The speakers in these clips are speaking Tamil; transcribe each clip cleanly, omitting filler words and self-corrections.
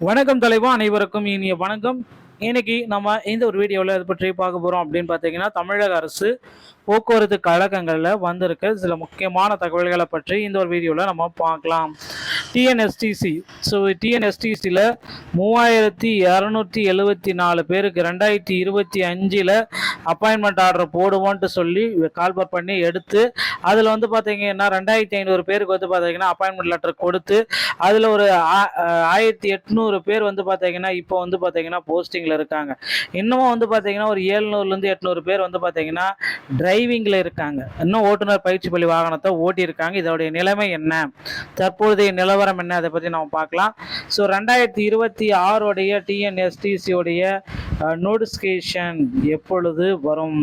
வணக்கம் தலைவா, அனைவருக்கும் இனிய வணக்கம். இன்னைக்கு நம்ம இந்த ஒரு வீடியோவில் இதை பற்றி பார்க்க போகிறோம் அப்படின்னு பார்த்தீங்கன்னா, தமிழக அரசு போக்குவரத்து கழகங்களில் வந்திருக்க சில முக்கியமான தகவல்களை பற்றி இந்த ஒரு வீடியோவில் நம்ம பார்க்கலாம். டிஎன்எஸ்டிசி. ஸோ டிஎன்எஸ்டிசியில் 3274 பேருக்கு 2025 அப்பாயின்மெண்ட் ஆர்டர் போடுவோன்ட்டு சொல்லி கால்பர் பண்ணி எடுத்து அதில் வந்து பார்த்தீங்கன்னா 2500 பேருக்கு வந்து பார்த்தீங்கன்னா அப்பாயின்மெண்ட் லெட்டர் கொடுத்து அதில் ஒரு 1800 பேர் வந்து பார்த்தீங்கன்னா இப்போ வந்து பார்த்தீங்கன்னா போஸ்டிங்கில் இருக்காங்க. இன்னமும் வந்து பார்த்தீங்கன்னா ஒரு 700லேருந்து 800 பேர் வந்து பார்த்தீங்கன்னா டிரைவிங்கில் இருக்காங்க. இன்னும் ஓட்டுநர் பயிற்சி பள்ளி வாகனத்தை ஓட்டியிருக்காங்க. இதோடைய நிலைமை என்ன, தற்போதைய நிலவரம் என்ன, அதை பற்றி நம்ம பார்க்கலாம். ஸோ 2026 டிஎன்எஸ்டிசியோடைய நோட்டிஃபிகேஷன் எப்பொழுது வரும்?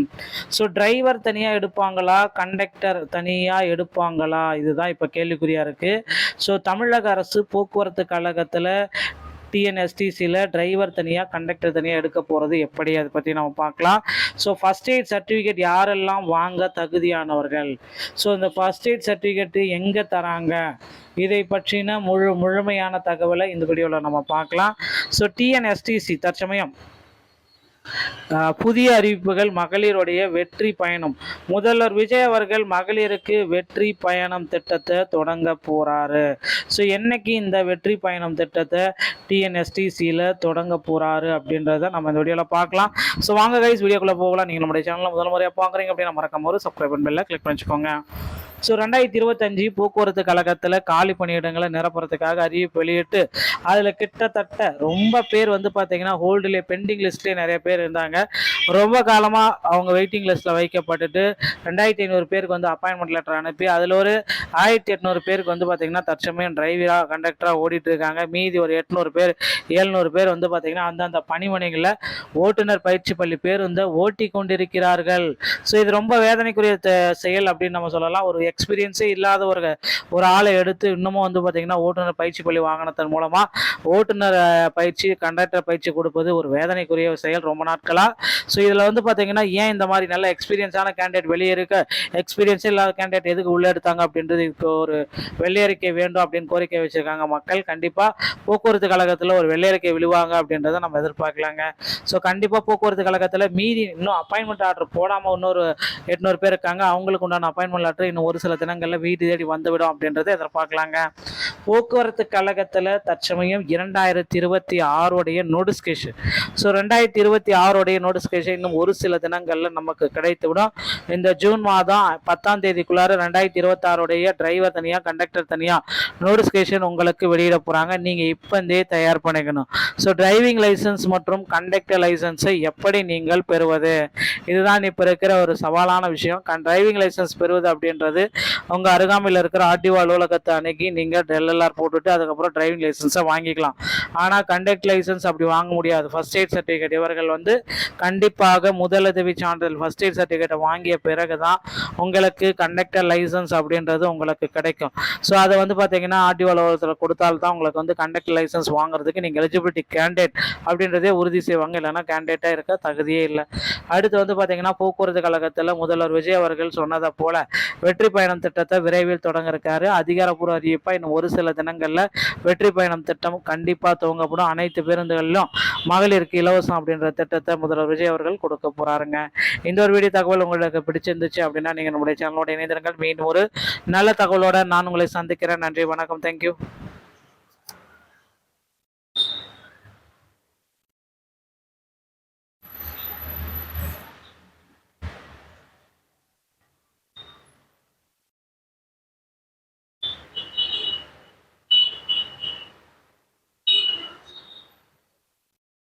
ஸோ டிரைவர் தனியாக எடுப்பாங்களா, கண்டக்டர் தனியாக எடுப்பாங்களா, இதுதான் இப்போ கேள்விக்குறியாக இருக்குது. ஸோ தமிழக அரசு போக்குவரத்து கழகத்தில் டிஎன்எஸ்டிசியில் டிரைவர் தனியாக கண்டக்டர் தனியாக எடுக்க போகிறது எப்படி, அதை பற்றி நம்ம பார்க்கலாம். ஸோ ஃபஸ்ட் எய்ட் சர்டிஃபிகேட் யாரெல்லாம் வாங்க தகுதியானவர்கள், ஸோ இந்த ஃபஸ்ட் எய்ட் சர்டிஃபிகேட்டு எங்கே தராங்க, இதை பற்றின முழுமையான தகவலை இந்த வீடியோவில் நம்ம பார்க்கலாம். ஸோ டிஎன்எஸ்டிசி தற்சமயம் புதிய அறிவிப்புகள். மகளிருடைய வெற்றி பயணம். முதல்வர் விஜய் அவர்கள் மகளிருக்கு வெற்றி பயணம் திட்டத்தை தொடங்க போறாரு. ஸோ என்னைக்கு இந்த வெற்றி பயணம் திட்டத்தை டிஎன்எஸ்டிசியில் தொடங்க போறாரு அப்படின்றத நம்ம இந்த வீடியோவில் பார்க்கலாம். ஸோ வாங்க கைஸ், வீடியோக்குள்ளே போகலாம். நீங்கள் நம்முடைய சேனலில் முதல் முறையாக பார்க்குறீங்க அப்படின்னா மறக்காம ஒரு சப்ஸ்கிரைப் பெல்ல கிளிக் பண்ணிச்சுக்கோங்க. ஸோ 2025 போக்குவரத்து கழகத்தில் காலி பணியிடங்களை நிரப்புறதுக்காக அறிவிப்பு வெளியிட்டு அதில் கிட்டத்தட்ட ரொம்ப பேர் வந்து பார்த்தீங்கன்னா ஹோல்டிலே பெண்டிங் லிஸ்ட்லேயே நிறைய பேர் இருந்தாங்க. ரொம்ப காலமாக அவங்க வெயிட்டிங் லிஸ்ட்டில் வைக்கப்பட்டுட்டு 2500 பேருக்கு வந்து அப்பாயின்மெண்ட் லெட்டர் அனுப்பி அதில் ஒரு 1800 பேருக்கு வந்து பார்த்தீங்கன்னா தற்சமயம் டிரைவராக கண்டக்டராக ஓடிட்டு இருக்காங்க. மீதி ஒரு 800 பேர் 700 பேர் வந்து பார்த்தீங்கன்னா அந்தந்த பணிமனைகளில் ஓட்டுநர் பயிற்சி பள்ளி பேருந்தை ஓட்டி கொண்டிருக்கிறார்கள். ஸோ இது ரொம்ப வேதனைக்குரிய செயல் அப்படின்னு நம்ம சொல்லலாம். ஒரு எக்ஸ்பீரியன்ஸே இல்லாத ஒரு ஆளை எடுத்து இன்னமும் வந்து பார்த்தீங்கன்னா ஓட்டுநர் பயிற்சி பள்ளி வாகனத்தின் மூலமாக ஓட்டுநர் பயிற்சி கண்டக்டர் பயிற்சி கொடுப்பது ஒரு வேதனைக்குரிய செயல் ரொம்ப நாட்களாக. ஸோ இதில் வந்து பார்த்தீங்கன்னா ஏன் இந்த மாதிரி நல்ல எக்ஸ்பீரியன்ஸான கேண்டிடேட் வெளியே இருக்க, எக்ஸ்பீரியன்ஸே இல்லாத கேண்டிடேட் எதுக்கு உள்ளே எடுத்தாங்க அப்படின்றது இப்போ ஒரு வெள்ளையறிக்கை வேண்டும் அப்படின்னு கோரிக்கை வச்சுருக்காங்க மக்கள். கண்டிப்பாக போக்குவரத்து கழகத்தில் ஒரு வெள்ளையறிக்கை விழுவாங்க அப்படின்றத நம்ம எதிர்பார்க்கலாங்க. ஸோ கண்டிப்பாக போக்குவரத்து கழகத்தில் மீதி இன்னும் அப்பாயின்மெண்ட் ஆர்டர் போடாமல் இன்னொரு 800 பேர் இருக்காங்க. அவங்களுக்கு உண்டான அப்பாயின்மெண்ட் லெட்டர் இன்னும் ஒரு சில தினங்களில் வீடு தேடி வந்துவிடும் அப்படின்றத எதிர்பார்க்கலாங்க. போக்குவரத்து கழகத்தில் தற்சமயம் 2026 நோட்டிஃபிகேஷன். ஸோ 2026 நோட்டிஃபிகேஷன் இன்னும் ஒரு சில தினங்களில் நமக்கு கிடைத்துவிடும். இந்த ஜூன் மாதம் 10ஆம் தேதிக்குள்ளார 2026 டிரைவர் தனியாக கண்டக்டர் தனியாக நோட்டிஃபிகேஷன் உங்களுக்கு வெளியிட போகிறாங்க. நீங்கள் இப்போந்தே தயார் பண்ணிக்கணும். ஸோ டிரைவிங் லைசன்ஸ் மற்றும் கண்டக்டர் லைசன்ஸை எப்படி நீங்கள் பெறுவது, இதுதான் இப்போ இருக்கிற ஒரு சவாலான விஷயம். டிரைவிங் லைசன்ஸ் பெறுவது அப்படின்றது உங்கள் அருகாமையில் இருக்கிற ஆர்டிஓ அலுவலகத்தை அணுகி நீங்கள் எல்எல்ஆர் போட்டுட்டு அதுக்கப்புறம் டிரைவிங் லைசன்ஸை வாங்கிக்கலாம். ஆனால் கண்டக்ட் லைசன்ஸ் அப்படி வாங்க முடியாது. ஃபர்ஸ்ட் எய்ட் சர்டிஃபிகேட் இவர்கள் வந்து கண்டிப்பாக முதலுதவி சான்றிதழ் ஃபர்ஸ்ட் எய்ட் சர்டிஃபிகேட்டை வாங்கிய பிறகு தான் உங்களுக்கு கண்டக்டர் லைசன்ஸ் அப்படின்றது உங்களுக்கு கிடைக்கும். ஸோ அதை வந்து பார்த்தீங்கன்னா ஆர்டிஓ அலுவலகத்தில் கொடுத்தால்தான் உங்களுக்கு வந்து கண்டக்டர் லைசன்ஸ் வாங்குறதுக்கு நீங்கள் எலிஜிபிலிட்டி கேண்டிடேட் அப்படின்றதே உறுதி செய்வாங்க. இல்லைன்னா கேண்டிடேட்டாக இருக்க தகுதியே இல்லை. அடுத்து வந்து பார்த்தீங்கன்னா போக்குவரத்து கழகத்தில் முதல்வர் விஜய் அவர்கள் சொன்னதை போல வெற்றி பயணம் திட்டத்தை விரைவில் தொடங்க இருக்காரு. அதிகாரப்பூர்வ அறிவிப்பா இன்னும் ஒரு சில தினங்களில் வெற்றி பயணம் திட்டம் கண்டிப்பாக துவங்கப்படும். அனைத்து பேருந்துகளிலும் மகளிருக்கு இலவசம் அப்படின்ற திட்டத்தை முதல்வர் விஜய் அவர்கள் கொடுக்க போறாருங்க. இந்த ஒரு வீடியோ தகவல் உங்களுக்கு பிடிச்சிருந்துச்சு அப்படின்னா நீங்கள் நம்முடைய சேனலோட இணைந்திருங்கள். மீண்டும் ஒரு நல்ல தகவலோட நான் உங்களை சந்திக்கிறேன். நன்றி, வணக்கம், தேங்க்யூ.